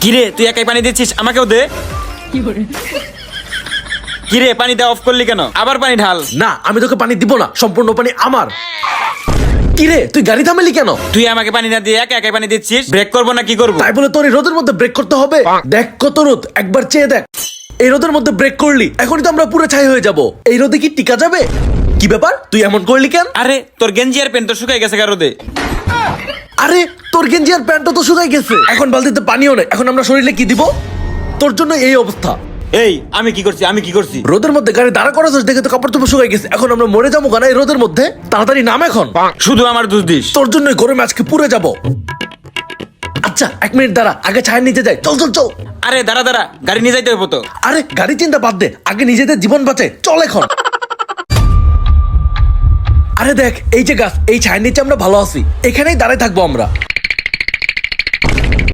কিরে তুই একাই পানি দিচ্ছিস, আমাকেও দে। কিরে পানি দেওয়া অফ করলি কেন? আবার পানি ঢাল। না, আমি তোকে পানি দিব না, সম্পূর্ণ পানি আমার। কিরে তুই গাড়ি থামালি কেন? তুই আমাকে পানি না দিয়ে একা একাই পানি দিচ্ছিস, ব্রেক করবো না কি করবো? তাই বলে তোর এই রোদের মধ্যে ব্রেক করতে হবে? দেখ কত রোদ, একবার চেয়ে দেখ। এই রোদের মধ্যে ব্রেক করলি, এখনই তো আমরা পুরো ছাই হয়ে যাব। এই রোদে কি টিকা যাবে? কি ব্যাপার, তুই এমন করলি কেন? আরে তোর গেঞ্জি আর প্যান্ট তো শুকাই গেছে কারোদে। আরে তোর গেঞ্জি আর প্যান্টও তো শুকাই গেছে, এখন বালতিতে পানিও নেই, এখন আমরা শরীরে কি দিব? তোর জন্য এই অবস্থা। এই আমি কি করছি? রোদের মধ্যে গাড়ি দাঁড়া করাছিস দেখে তো কাপড় চোপড় শুকাই গেছে, এখন আমরা মরে যাবো কেন এই রোদের মধ্যে? তাড়াতাড়ি নাম এখন। শুধু আমার দোষ দিস। তোর জন্য গরমে আজকে পুড়ে যাব। আচ্ছা 1 মিনিট দাঁড়া, আগে ছায়ের নিচে যাই। চল চল চল। আরে দাঁড়া দাঁড়া, গাড়ি নিয়ে যাইতে হবো তো। আরে গাড়ি চিন্তা বাদ দে, আগে নিজেদের জীবন বাঁচে, চল এখন। আরে দেখ এই যে গাছ, এই ছায়ের নিচে আমরা ভালো আছি, এখানেই দাঁড়ায় থাকবো আমরা।